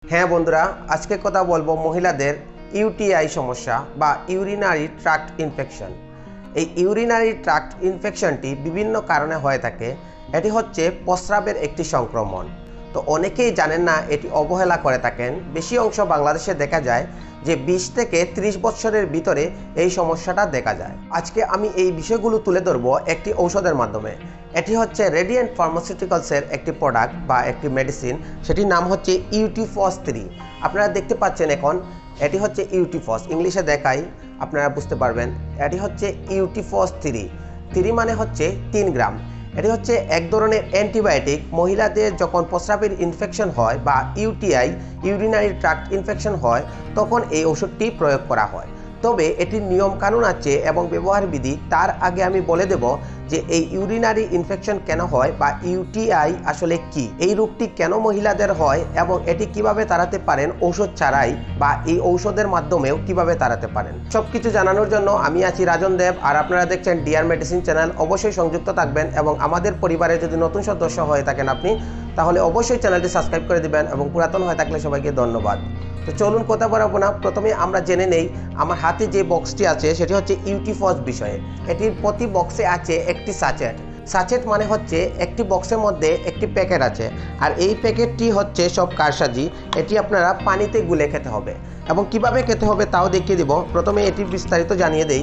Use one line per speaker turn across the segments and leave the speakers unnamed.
হ্যাঁ বন্ধুরা, আজকে কথা বলবো মহিলাদের ইউটিআই সমস্যা বা ইউরিনারি ট্র্যাক্ট ইনফেকশন। এই ইউরিনারি ট্র্যাক্ট ইনফেকশনটি বিভিন্ন কারণে হয়ে থাকে। এটি হচ্ছে প্রস্রাবের একটি সংক্রমণ। তো অনেকেই জানেন না, এটি অবহেলা করে থাকেন। বেশি অংশ বাংলাদেশে দেখা যায় যে 20 থেকে 30 বছরের ভিতরে এই সমস্যাটা দেখা যায়। আজকে আমি এই বিষয়গুলো তুলে ধরবো একটি ঔষধের মাধ্যমে। এটি হচ্ছে রেডিয়েন্ট ফার্মাসিউটিক্যালসের একটি প্রোডাক্ট বা একটি মেডিসিন, সেটির নাম হচ্ছে ইউটিফস 3। আপনারা দেখতে পাচ্ছেন এখন এটি হচ্ছে ইউটিফস, ইংলিশে দেখাই আপনারা বুঝতে পারবেন। এটি হচ্ছে ইউটিফস 3 মানে হচ্ছে 3 গ্রাম। এটি হচ্ছে এক ধরনের অ্যান্টিবায়োটিক। মহিলাদের যখন প্রস্রাবের ইনফেকশন হয় বা ইউটিআই ইউরিনারি ট্র্যাক্ট ইনফেকশন হয় তখন এই ওষুধটি প্রয়োগ করা হয়। তবে এটির নিয়ম কানুন আছে এবং ব্যবহার বিধি। তার আগে আমি বলে দেব যে এই ইউরিনারি ইনফেকশন কেন হয় বা ইউটিআই আসলে কি, এই রোগটি কেন মহিলাদের হয় এবং এটি কিভাবে তাড়াতে পারেন ঔষধ ছাড়াই বা এই ঔষধের মাধ্যমেও কিভাবে তাড়াতে পারেন। সবকিছু জানানোর জন্য আমি আছি রাজন দেব, আর আপনারা দেখছেন ডিআর মেডিসিন চ্যানেল। অবশ্যই সংযুক্ত থাকবেন এবং আমাদের পরিবারে যদি নতুন সদস্য হয়ে থাকেন আপনি, তাহলে অবশ্যই চ্যানেলটি সাবস্ক্রাইব করে দিবেন এবং পুরাতন হয়ে থাকলে সবাইকে ধন্যবাদ। তো চলুন কথা বলবো না, প্রথমে আমরা জেনে নেই আমার হাতে যে বক্সটি আছে সেটি হচ্ছে ইউটিফস বিষয়ে। এটির প্রতি বক্সে আছে একটি সাচেট মানে হচ্ছে একটি বক্সের মধ্যে একটি প্যাকেট আছে, আর এই প্যাকেটটি হচ্ছে সব কারসাজি। এটি আপনারা পানিতে গুলে খেতে হবে এবং কিভাবে খেতে হবে তাও দেখিয়ে দিব। প্রথমে এটি বিস্তারিত জানিয়ে দেই।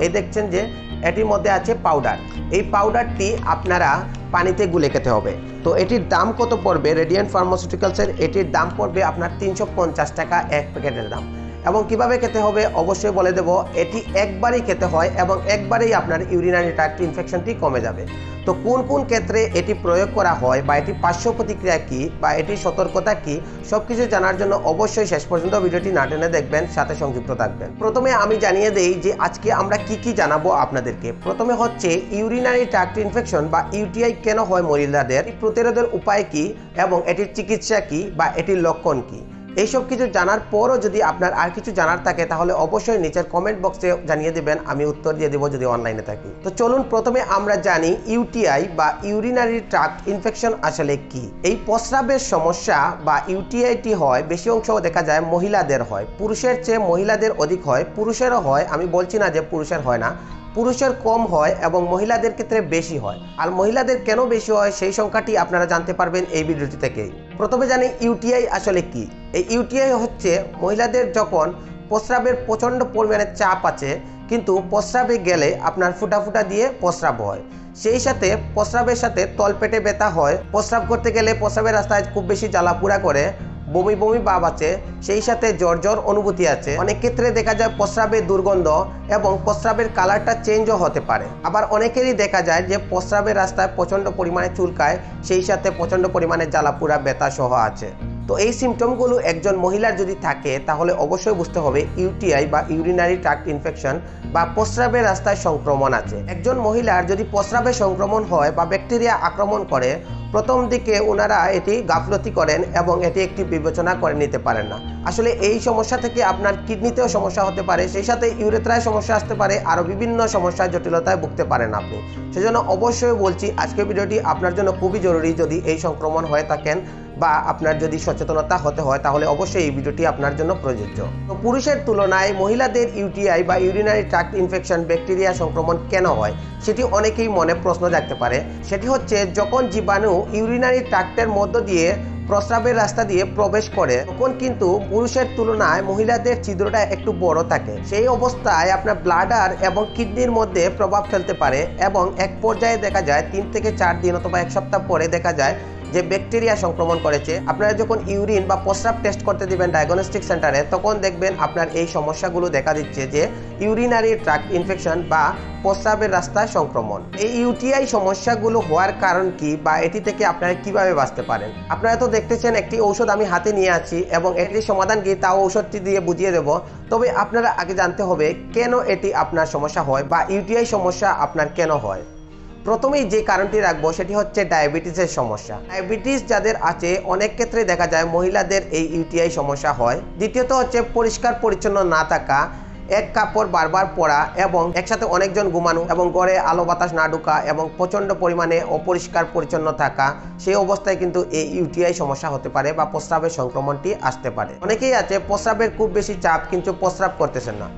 এই দেখছেন যে এটির মধ্যে আছে পাউডার। এই পাউডারটি আপনারা পানিতে গুলে খেতে হবে। তো এটির দাম কত পড়বে? রেডিয়েন্ট ফার্মাসিউটিক্যালসের এটির দাম পড়বে আপনার 350 টাকা এক প্যাকেটের দাম। এবং কিভাবে খেতে হবে অবশ্যই বলে দেব। এটি একবারই খেতে হয় এবং একবারেই আপনার ইউরিনারি ট্র্যাক্ট ইনফেকশনটি কমে যাবে। তো কোন কোন ক্ষেত্রে এটি প্রয়োগ করা হয় বা এটি পার্শ্ব প্রতিক্রিয়া কী বা এটির সতর্কতা কী, সব কিছু জানার জন্য অবশ্যই শেষ পর্যন্ত ভিডিওটি না টেনে দেখবেন, সাথে সংযুক্ত থাকবেন। প্রথমে আমি জানিয়ে দেই যে আজকে আমরা কি জানাবো আপনাদেরকে। প্রথমে হচ্ছে ইউরিনারি ট্র্যাক্ট ইনফেকশন বা ইউটিআই কেন হয় মহিলাদের, প্রতিরোধের উপায় কী এবং এটির চিকিৎসা কী বা এটির লক্ষণ কী। এইসব কিছু জানার পরও যদি আপনার আর কিছু জানার থাকে তাহলে অবশ্যই নিচের কমেন্ট বক্সে জানিয়ে দেবেন, আমি উত্তর দিয়ে দেবো যদি অনলাইনে থাকি। তো চলুন প্রথমে আমরা জানি ইউটিআই বা ইউরিনারি ট্র্যাক্ট ইনফেকশন আসলে কি। এই প্রস্রাবের সমস্যা বা ইউটিআইটি হয় বেশি অংশ দেখা যায় মহিলাদের হয়। পুরুষের চেয়ে মহিলাদের অধিক হয়, পুরুষেরও হয়, আমি বলছি না যে পুরুষের হয় না, পুরুষের কম হয় এবং মহিলাদের ক্ষেত্রে বেশি হয়। আর মহিলাদের কেন বেশি হয় সেই সংখ্যাটি আপনারা জানতে পারবেন এই ভিডিওটি থেকেই। প্রথমে জানি ইউটিআই আসলে কি। এই ইউটিআই হচ্ছে মহিলাদের যখন প্রস্রাবের প্রচণ্ড পরিমাণে চাপ আছে, কিন্তু প্রস্রাবে গেলে আপনার ফুটা দিয়ে প্রস্রাব হয়, সেই সাথে প্রস্রাবের সাথে তলপেটে ব্যথা হয়, প্রস্রাব করতে গেলে প্রস্রাবের রাস্তায় খুব বেশি জ্বালাপুড়া করে, বমি ভাব আছে, সেই সাথে জ্বর অনুভূতি আছে। অনেক ক্ষেত্রে দেখা যায় প্রস্রাবের দুর্গন্ধ এবং প্রস্রাবের কালারটা চেঞ্জও হতে পারে। আবার অনেকেরই দেখা যায় যে প্রস্রাবের রাস্তায় প্রচণ্ড পরিমাণে চুলকায়, সেই সাথে প্রচণ্ড পরিমাণে জ্বালাপুড়া ব্যথা সহ আছে। তো এই সিমটমগুলো একজন মহিলার যদি থাকে তাহলে অবশ্যই বুঝতে হবে ইউটিআই বা ইউরিনারি ট্র্যাক্ট ইনফেকশন বা প্রস্রাবের রাস্তায় সংক্রমণ আছে। একজন মহিলার যদি প্রস্রাবে সংক্রমণ হয় বা ব্যাকটেরিয়া আক্রমণ করে, প্রথম দিকে ওনারা এটি গাফলতি করেন এবং এটি একটি বিবেচনা করে নিতে পারেন না। আসলে এই সমস্যা থেকে আপনার কিডনিতেও সমস্যা হতে পারে, সেই সাথে ইউরেথ্রায় সমস্যা আসতে পারে, আরও বিভিন্ন সমস্যায় জটিলতায় ভুগতে পারেন আপনি। সেজন্য অবশ্যই বলছি আজকের ভিডিওটি আপনার জন্য খুবই জরুরি। যদি এই সংক্রমণ হয়ে থাকেন বা আপনার যদি সচেতনতা হতে হয় তাহলে অবশ্যই এই ভিডিওটি আপনার জন্য প্রযোজ্য। তো পুরুষের তুলনায় মহিলাদের ইউটিআই বা ইউরিনারি ট্র্যাক্ট ইনফেকশন ব্যাকটেরিয়া সংক্রমণ কেন হয় সেটি অনেকেই মনে প্রশ্ন জাগতে পারে। সেটি হচ্ছে যখন জীবাণু ইউরিনারি ট্র্যাক্টের মধ্য দিয়ে প্রস্রাবের রাস্তা দিয়ে প্রবেশ করে তখন কিন্তু পুরুষের তুলনায় মহিলাদের ছিদ্রটা একটু বড় থাকে। সেই অবস্থায় আপনার ব্লাডার এবং কিডনির মধ্যে প্রভাব ফেলতে পারে এবং এক পর্যায়ে দেখা যায় 3 থেকে 4 দিন অথবা 1 সপ্তাহ পরে দেখা যায় যে ব্যাকটেরিয়া সংক্রমণ করেছে। আপনারা যখন ইউরিন বা প্রস্রাব টেস্ট করতে দিবেন ডায়াগনস্টিক সেন্টারে, তখন দেখবেন আপনার এই সমস্যাগুলো দেখা দিচ্ছে যে ইউরিনারি ট্র্যাক্ট ইনফেকশন বা প্রস্রাবের রাস্তায় সংক্রমণ। এই ইউটিআই সমস্যাগুলো হওয়ার কারণ কি বা এটি থেকে আপনারা কিভাবে বাঁচতে পারেন। আপনারা তো দেখতেছেন একটি ঔষধ আমি হাতে নিয়ে আছি এবং এটির সমাধান কি তাও ঔষধটি দিয়ে বুঝিয়ে দেব। তবে আপনারা আগে জানতে হবে কেন এটি আপনার সমস্যা হয় বা ইউটিআই সমস্যা আপনার কেন হয়। প্রথমেই যে কারণটি রাখবো সেটি হচ্ছে ডায়াবেটিসের সমস্যা। ডায়াবেটিস যাদের আছে অনেক ক্ষেত্রে দেখা যায় মহিলাদের এই ইউটিআই সমস্যা হয়। দ্বিতীয়ত হচ্ছে পরিষ্কার পরিচ্ছন্ন না থাকা। এক কাপড় বারবার পরা এবং একসাথে অনেকজন ঘুমানো এবং ঘরে আলো বাতাস না ঢোকা এবং প্রচণ্ড পরিমাণে অপরিষ্কার পরিচ্ছন্ন থাকা, সেই অবস্থায় কিন্তু এই ইউটিআই সমস্যা হতে পারে বা প্রস্রাবের সংক্রমণটি আসতে পারে। অনেকেই আছে প্রস্রাবের খুব বেশি চাপ কিন্তু প্রস্রাব করতেছেন না।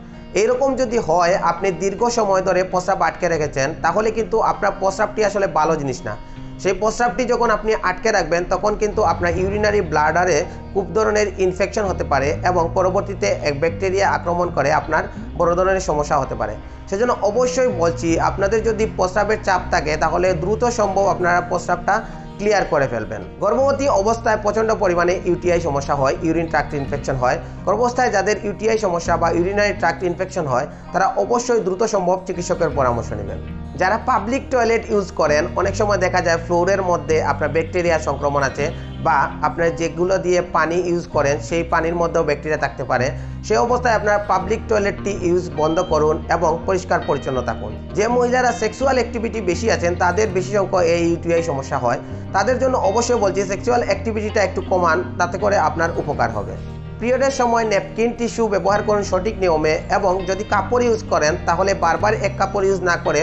এইরকম যদি হয়, আপনি দীর্ঘ সময় ধরে প্রস্রাব আটকে রেখেছেন, তাহলে কিন্তু আপনার প্রস্রাবটি আসলে ভালো জিনিস না। সেই প্রস্রাবটি যখন আপনি আটকে রাখবেন তখন কিন্তু আপনার ইউরিনারি ব্লাডারে খুব ধরনের ইনফেকশন হতে পারে এবং পরবর্তীতে এক ব্যাকটেরিয়া আক্রমণ করে আপনার বড় ধরনের সমস্যা হতে পারে। সেজন্য অবশ্যই বলছি, আপনাদের যদি প্রস্রাবের চাপ থাকে তাহলে দ্রুত সম্ভব আপনারা প্রস্রাবটা ক্লিয়ার করে ফেলবেন। গর্ভবতী অবস্থায় প্রচণ্ড পরিমাণে ইউটিআই সমস্যা হয়, ইউরিন ট্র্যাক্ট ইনফেকশন হয়। গর্ভাবস্থায় যাদের ইউটিআই সমস্যা বা ইউরিনারি ট্র্যাক্ট ইনফেকশন হয়, তারা অবশ্যই দ্রুত সম্ভব চিকিৎসকের পরামর্শ নেবেন। যারা পাবলিক টয়লেট ইউজ করেন, অনেক সময় দেখা যায় ফ্লোরের মধ্যে আপনার ব্যাকটেরিয়া সংক্রমণ আছে বা আপনার যেগুলো দিয়ে পানি ইউজ করেন সেই পানির মধ্যেও ব্যাকটেরিয়া থাকতে পারে। সেই অবস্থায় আপনার পাবলিক টয়লেটটি ইউজ বন্ধ করুন এবং পরিষ্কার পরিচ্ছন্ন থাকুন। যে মহিলারা সেক্সুয়াল অ্যাক্টিভিটি বেশি আছেন, তাদের বেশি সংখ্যক এই ইউটিআই সমস্যা হয়, তাদের জন্য অবশ্যই বলছি সেক্সুয়াল অ্যাক্টিভিটিটা একটু কমান, তাতে করে আপনার উপকার হবে। পিরিয়ডের সময় ন্যাপকিন টিস্যু ব্যবহার করুন সঠিক নিয়মে এবং যদি কাপড় ইউজ করেন তাহলে বারবার এক কাপড় ইউজ না করে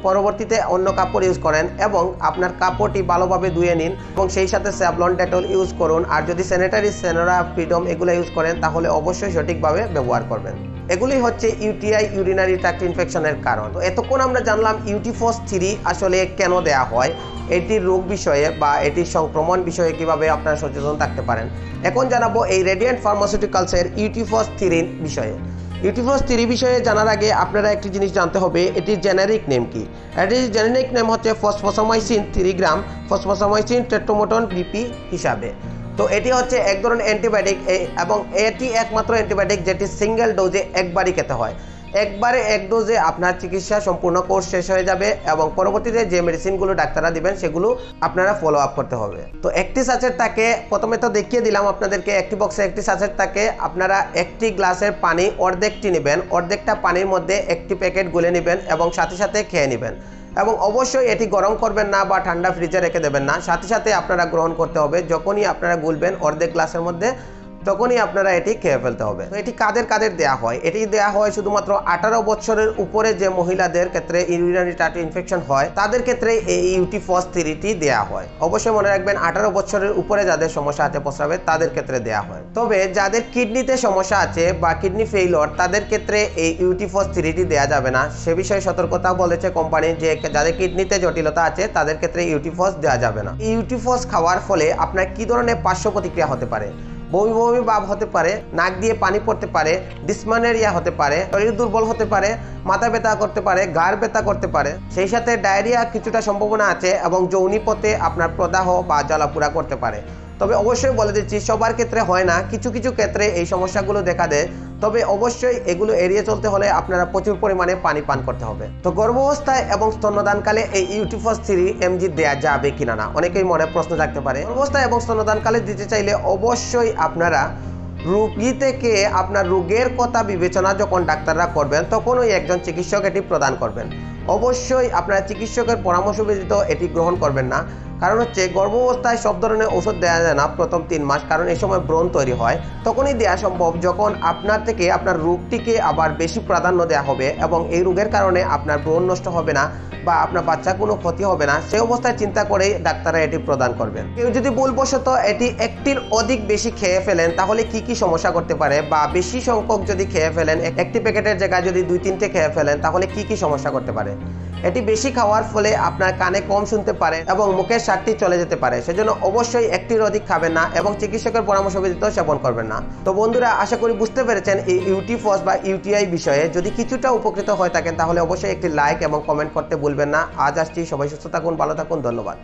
পরবর্তীতে অন্য কাপড় ইউজ করেন এবং আপনার কাপড়টি ভালোভাবে ধুয়ে নিন এবং সেই সাথে স্যাভলন ডেটল ইউজ করুন। আর যদি স্যানিটারি সেনোরা ফ্রিডম এগুলো ইউজ করেন তাহলে অবশ্যই সঠিকভাবে ব্যবহার করবেন। এগুলি হচ্ছে ইউটিআই, ইউরিনারি ট্র্যাক্ট ইনফেকশনের কারণ। তো এতক্ষণ আমরা জানলাম ইউটিফস 3 আসলে কেন দেয়া হয়, এটির রোগ বিষয়ে বা এটির সংক্রমণ বিষয়ে কিভাবে আপনারা সচেতন থাকতে পারেন। এখন জানাবো এই রেডিয়েন্ট ফার্মাসিউটিক্যালসের ইউটিফস 3 বিষয়ে। ইউটিফস 3 বিষয়ে জানার আগে আপনারা একটি জিনিস জানতে হবে, এটির জেনারিক নেম কি। এটির জেনারিক নেম হচ্ছে ফসফোসামাইসিন 3 গ্রাম ফসফোসামাইসিন টেট্রামোটন বিপি হিসাবে। তো এটি হচ্ছে এক ধরনের অ্যান্টিবায়োটিক এবং এটি একমাত্র অ্যান্টিবায়োটিক যেটি সিঙ্গেল ডোজে একবারই খেতে হয়। একবারে এক ডোজে আপনার চিকিৎসা সম্পূর্ণ কোর্স শেষ হয়ে যাবে এবং পরবর্তীতে যে মেডিসিনগুলো ডাক্তাররা দিবেন সেগুলো আপনারা ফলো আপ করতে হবে। তো একটি সাচেট থাকে, প্রথমে তো দেখিয়ে দিলাম আপনাদেরকে, একটি বক্সে একটি সাচেট থাকে। আপনারা একটি গ্লাসের পানি অর্ধেকটি নেবেন, অর্ধেকটা পানির মধ্যে একটি প্যাকেট গুলে নেবেন এবং সাথে সাথে খেয়ে নেবেন এবং অবশ্যই এটি গরম করবেন না বা ঠান্ডা ফ্রিজে রেখে দেবেন না, সাথে সাথে আপনারা গ্রহণ করতে হবে। যখনই আপনারা গুলবেন অর্ধেক গ্লাসের মধ্যে তখনই আপনারা এটি খেয়ে ফেলতে হবে। তো এটি কাদের দেয়া হয়? এটি দেয়া হয় শুধুমাত্র 18 বছরের উপরে যে মহিলাদের ক্ষেত্রে ইউরিনারি ট্র্যাক্ট ইনফেকশন হয় তাদের ক্ষেত্রে এই ইউটিফস 3টি দেয়া হয়। অবশ্যই মনে রাখবেন 18 বছরের উপরে যাদের সমস্যা আছে প্রস্রাবের তাদের ক্ষেত্রে দেয়া হয়। তবে যাদের কিডনিতে সমস্যা আছে বা কিডনি ফেইলিওর তাদের ক্ষেত্রে এই ইউটিফস 3টি দেয়া যাবে না। সে বিষয়ে সতর্কতা বলেছে কোম্পানি যে যাদের কিডনিতে জটিলতা আছে তাদের ক্ষেত্রে ইউটিফস দেওয়া যাবে না। এই ইউটিফস খাওয়ার ফলে আপনার কি ধরনের পার্শ্ব প্রতিক্রিয়া হতে পারে? বমি বমি ভাব হতে পারে, নাক দিয়ে পানি পড়তে পারে, ডিসমেনোরিয়া হতে পারে, শরীর দুর্বল হতে পারে, মাথা ব্যথা করতে পারে, ঘাড় ব্যথা করতে পারে, সেই সাথে ডায়রিয়া কিছুটা সম্ভাবনা আছে এবং যৌনিপথে আপনার প্রদাহ বা জ্বালাপোড়া করতে পারে। তবে অবশ্যই বলে দিচ্ছি সবার ক্ষেত্রে হয় না, কিছু কিছু ক্ষেত্রে এই সমস্যাগুলো দেখা দেয়। তবে অবশ্যই এগুলো এড়িয়ে চলতে হলে আপনারা প্রচুর পরিমাণে পানি পান করতে হবে। তো গর্ভাবস্থায় এবং স্তন্যদানকালে এই ইউটিফস 3 mg দেয়া যাবে কিনা না অনেকেই মনে প্রশ্ন থাকতে পারে। গর্ভাবস্থায় এবং স্তন্যদানকালে দিতে চাইলে অবশ্যই আপনারা রোগী থেকে আপনার রোগের কথা বিবেচনা যখন ডাক্তাররা করবেন তখনই একজন চিকিৎসক এটি প্রদান করবেন। অবশ্যই আপনারা চিকিৎসকের পরামর্শ ব্যতীত এটি গ্রহণ করবেন না। কারণ হচ্ছে গর্ভাবস্থায় সব ধরনের ওষুধ দেওয়া যায় না প্রথম 3 মাস, কারণ এই সময় ব্রণ তৈরি হয়। তখনই দেওয়া সম্ভব যখন আপনার থেকে আপনার রোগটিকে আবার বেশি প্রাধান্য দেওয়া হবে এবং এই রোগের কারণে আপনার ব্রণ নষ্ট হবে না বা আপনার বাচ্চার কোনো ক্ষতি হবে না, সেই অবস্থায় চিন্তা করেই ডাক্তাররা এটি প্রদান করবেন। কেউ যদি ভুলবশত এটি একটির অধিক বেশি খেয়ে ফেলেন তাহলে কি কি সমস্যা করতে পারে, বা বেশি সংখ্যক যদি খেয়ে ফেলেন, একটি প্যাকেটের জায়গায় যদি 2-3টে খেয়ে ফেলেন তাহলে কি কি সমস্যা করতে পারে। এটি বেশি খাওয়ার ফলে আপনার কানে কম শুনতে পারে এবং মুখের স্বাদটি চলে যেতে পারে। সেজন্য অবশ্যই একটির অধিক খাবেন না এবং চিকিৎসকের পরামর্শ ব্যতীত সেবন করবেন না। তো বন্ধুরা, আশা করি বুঝতে পেরেছেন এই ইউটিফস বা ইউটিআই বিষয়ে। যদি কিছুটা উপকৃত হয়ে থাকেন তাহলে অবশ্যই একটি লাইক এবং কমেন্ট করতে ভুলবেন না। আজ আসছি, সবাই সুস্থ থাকুন, ভালো থাকুন, ধন্যবাদ।